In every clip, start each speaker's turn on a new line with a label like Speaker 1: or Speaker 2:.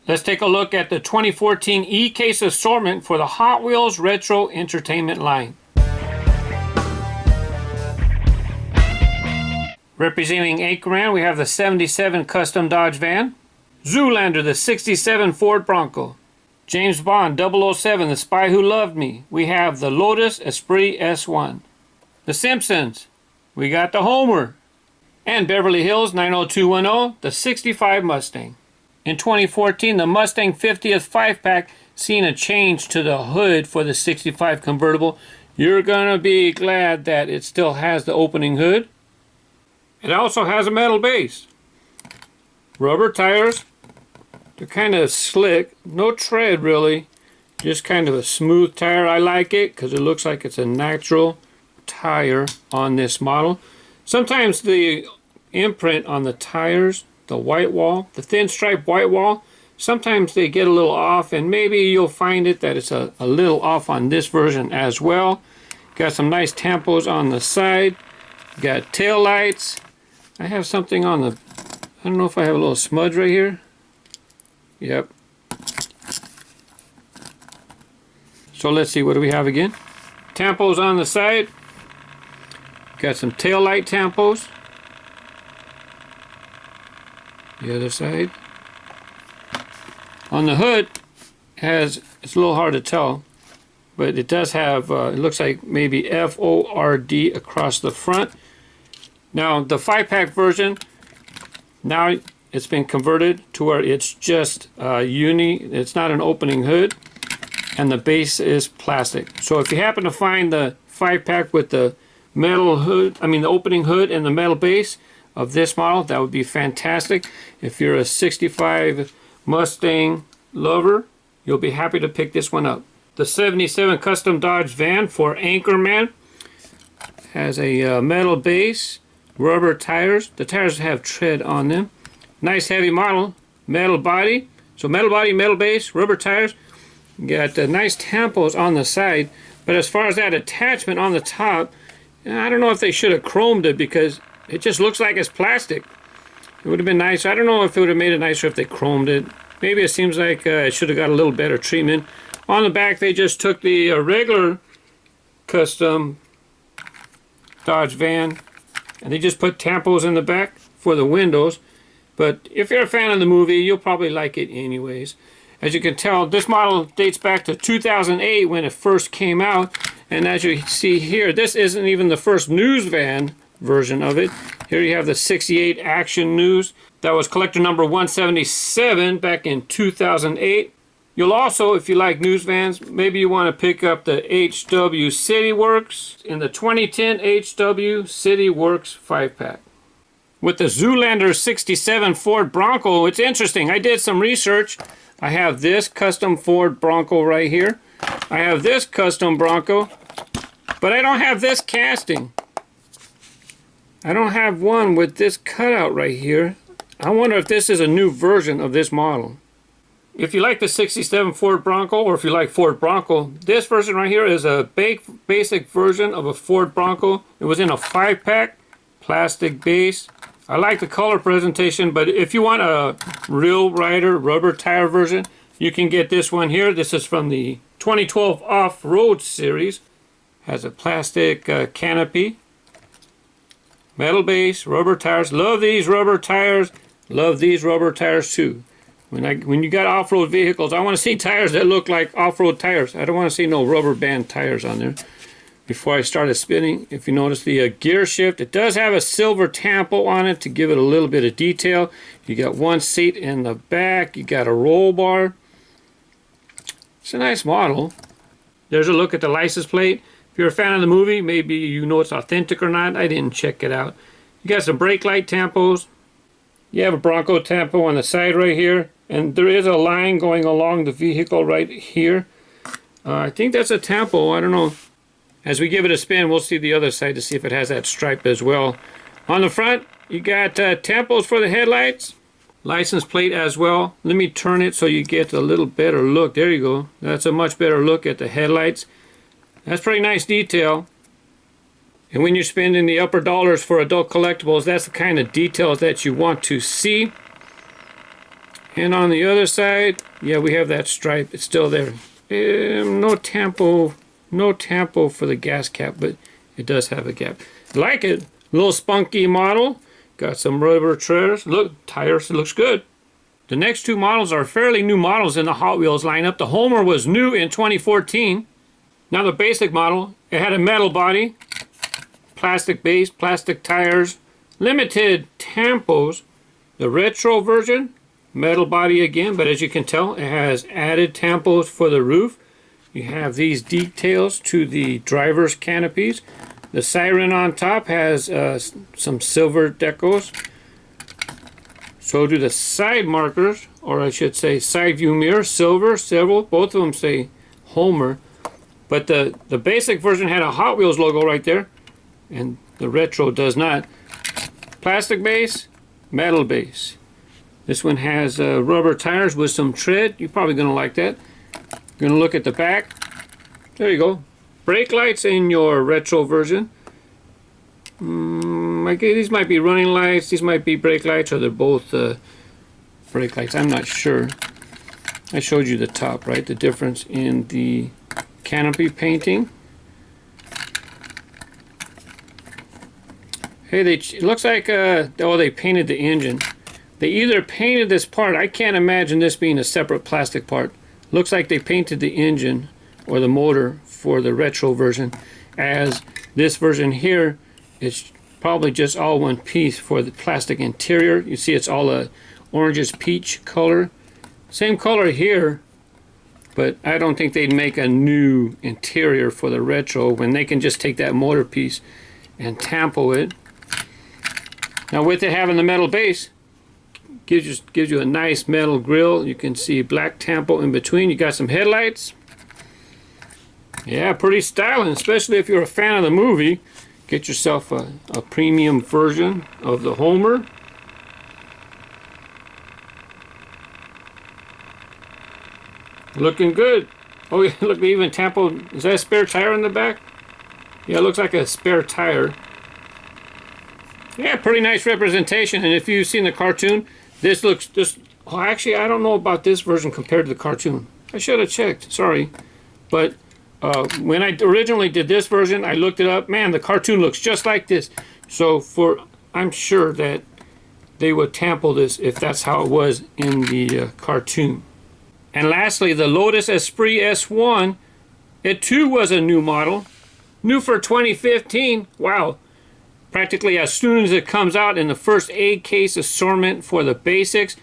Speaker 1: Let's take a look at the 2014 E-Case assortment for the Hot Wheels Retro Entertainment line. Representing Anchorman, we have the 77 Custom Dodge van. Zoolander, the 67 Ford Bronco. James Bond 007, The Spy Who Loved Me. We have the Lotus Esprit S1. The Simpsons, we got the Homer. And Beverly Hills 90210, the 65 Mustang. In 2014, the Mustang 50th 5-pack seen a change to the hood for the 65 convertible. You're going to be glad that it still has the opening hood. It also has a metal base. Rubber tires. They're kind of slick. No tread really. Just kind of a smooth tire. I like it because it looks like it's a natural tire on this model. Sometimes the imprint on the tires, the white wall, the thin stripe white wall, sometimes they get a little off, and maybe you'll find it that it's a little off on this version as well. Got some nice tampos on the side. Got tail lights. I have something on the, I don't know if I have a little smudge right here. Yep. So let's see, what do we have again? Tampos on the side. Got some tail light tampos. The other side. On the hood, it's a little hard to tell, but it does have, it looks like maybe F-O-R-D across the front. Now the 5-pack version, now it's been converted to where it's just it's not an opening hood, and the base is plastic. So if you happen to find the 5-pack with the metal hood, the opening hood and the metal base of this model, that would be fantastic. If you're a 65 Mustang lover, you'll be happy to pick this one up. The 77 Custom Dodge van for Anchorman has a metal base, rubber tires. The tires have tread on them. Nice heavy model, metal body. So metal body, metal base, rubber tires. You got nice tampos on the side. But as far as that attachment on the top, I don't know if they should have chromed it because it just looks like it's plastic. It would have been nice. I don't know if it would have made it nicer if they chromed it. Maybe it seems like it should have got a little better treatment. On the back, they just took the regular custom Dodge van and they just put tampos in the back for the windows. But if you're a fan of the movie, you'll probably like it anyways. As you can tell, this model dates back to 2008 when it first came out. And as you see here, this isn't even the first news van version of it. Here you have the 68 Action News. That was collector number 177 back in 2008. You'll also, if you like news vans, maybe you want to pick up the HW City Works in the 2010 HW City Works 5-pack. With the Zoolander 67 Ford Bronco, it's interesting. I did some research. I have this custom Ford Bronco right here. I have this custom Bronco, but I don't have this casting. I don't have one with this cutout right here. I wonder if this is a new version of this model. If you like the 67 Ford Bronco, or if you like Ford Bronco, this version right here is a basic version of a Ford Bronco. It was in a 5-pack, plastic base. I like the color presentation, but if you want a real rider rubber tire version, you can get this one here. This is from the 2012 Off-Road series. Has a plastic canopy. Metal base, rubber tires. Love these rubber tires. Love these rubber tires too. When you got off-road vehicles, I want to see tires that look like off-road tires. I don't want to see no rubber band tires on there. Before I started spinning, if you notice the gear shift, it does have a silver tampo on it to give it a little bit of detail. You got one seat in the back. You got a roll bar. It's a nice model. There's a look at the license plate. If you're a fan of the movie, maybe you know it's authentic or not. I didn't check it out. You got some brake light tampos. You have a Bronco tampo on the side right here. And there is a line going along the vehicle right here. I think that's a tampo. I don't know. As we give it a spin, we'll see the other side to see if it has that stripe as well. On the front, you got tampos for the headlights. License plate as well. Let me turn it so you get a little better look. There you go. That's a much better look at the headlights. That's pretty nice detail. And when you're spending the upper dollars for adult collectibles, that's the kind of details that you want to see. And on the other side, yeah, we have that stripe. It's still there. No tampo for the gas cap, but it does have a gap. Like it. A little spunky model. Got some rubber tires. Look, tires. It looks good. The next two models are fairly new models in the Hot Wheels lineup. The Homer was new in 2014. Now the basic model, it had a metal body, plastic base, plastic tires, limited tampos. The retro version, metal body again, but as you can tell, it has added tampos for the roof. You have these details to the driver's canopies. The siren on top has some silver decals. So do the side markers, or I should say side view mirror, silver, several. Both of them say Homer. But the basic version had a Hot Wheels logo right there, and the retro does not. Plastic base, metal base. This one has rubber tires with some tread. You're probably going to like that. Going to look at the back. There you go. Brake lights in your retro version. These might be running lights. These might be brake lights, or they're both brake lights. I'm not sure. I showed you the top, right? The difference in the canopy painting. Hey, it looks like they painted the engine. They either painted this part. I can't imagine this being a separate plastic part. Looks like they painted the engine or the motor for the retro version, as this version here is probably just all one piece for the plastic interior. You see it's all a orangish peach color. Same color here, but I don't think they'd make a new interior for the retro when they can just take that motor piece and tampo it. Now with it having the metal base, gives you a nice metal grille. You can see black tampo in between. You got some headlights. Yeah, pretty styling, especially if you're a fan of the movie. Get yourself a premium version of the Homer. Looking good. Oh yeah, look, they even tampo. Is that a spare tire in the back? Yeah, it looks like a spare tire. Yeah, pretty nice representation. And if you've seen the cartoon, this looks just... Oh, actually, I don't know about this version compared to the cartoon. I should have checked. Sorry. But when I originally did this version, I looked it up. Man, the cartoon looks just like this. So I'm sure that they would tampo this if that's how it was in the cartoon. And lastly, the Lotus Esprit S1. It too was a new model. New for 2015. Wow. Practically as soon as it comes out in the first 8-case assortment for the basics.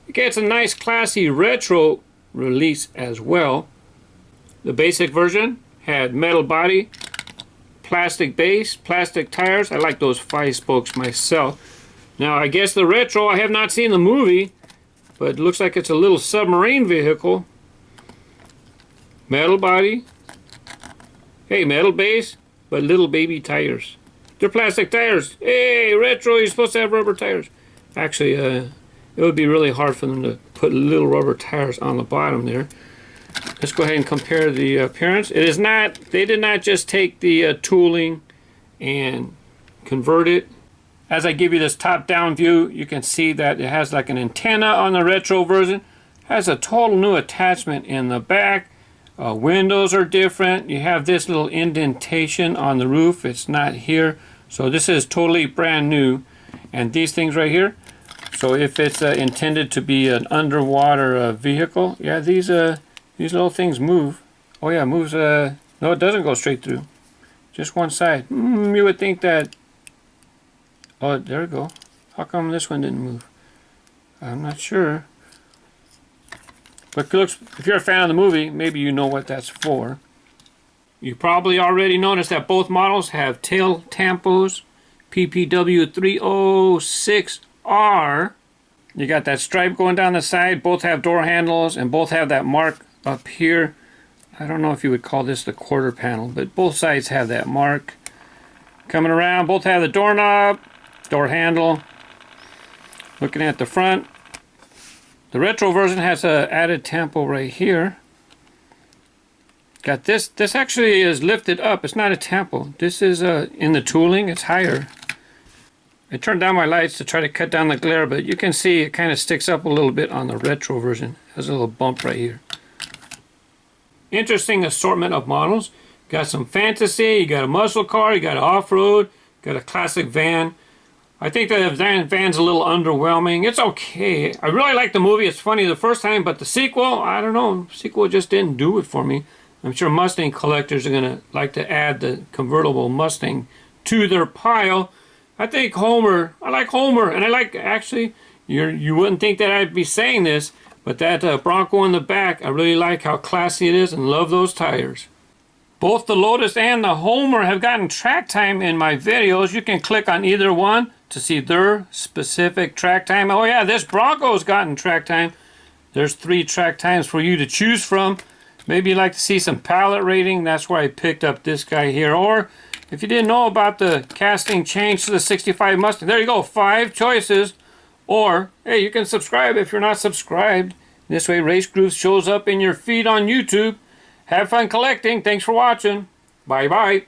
Speaker 1: It gets a nice classy retro release as well. The basic version had metal body, plastic base, plastic tires. I like those 5 spokes myself. Now I guess the retro, I have not seen the movie, but it looks like it's a little submarine vehicle. Metal body. Hey, metal base, but little baby tires. They're plastic tires. Hey, retro, you're supposed to have rubber tires. Actually, it would be really hard for them to put little rubber tires on the bottom there. Let's go ahead and compare the appearance. It is not, they did not just take the tooling and convert it. As I give you this top-down view, you can see that it has like an antenna on the retro version. Has a total new attachment in the back. Windows are different. You have this little indentation on the roof. It's not here. So this is totally brand new. And these things right here. So if it's intended to be an underwater vehicle, yeah, these little things move. Oh yeah, moves. No, it doesn't go straight through. Just one side. You would think that. Oh, there we go. How come this one didn't move? I'm not sure. But looks, if you're a fan of the movie, maybe you know what that's for. You probably already noticed that both models have tail tampos, PPW 306R. You got that stripe going down the side. Both have door handles and both have that mark up here. I don't know if you would call this the quarter panel, but both sides have that mark. Coming around, both have the doorknob, door handle. Looking at the front, the retro version has a added tampo right here. Got this. This actually is lifted up. It's not a tampo. This is in the tooling. It's higher. I turned down my lights to try to cut down the glare, but you can see it kind of sticks up a little bit on the retro version. There's a little bump right here. Interesting assortment of models. Got some fantasy, you got a muscle car, you got an off-road, got a classic van. I think the van's a little underwhelming. It's okay. I really like the movie. It's funny the first time, but the sequel, I don't know. The sequel just didn't do it for me. I'm sure Mustang collectors are going to like to add the convertible Mustang to their pile. I think Homer, I like Homer, and I like, actually, you wouldn't think that I'd be saying this, but that Bronco in the back, I really like how classy it is and love those tires. Both the Lotus and the Homer have gotten track time in my videos. You can click on either one to see their specific track time. Oh yeah, this Bronco's gotten track time. There's 3 track times for you to choose from. Maybe you'd like to see some palette rating. That's why I picked up this guy here. Or if you didn't know about the casting change to the 65 Mustang, there you go, 5 choices. Or, hey, you can subscribe if you're not subscribed. This way RaceGrooves shows up in your feed on YouTube. Have fun collecting. Thanks for watching. Bye-bye.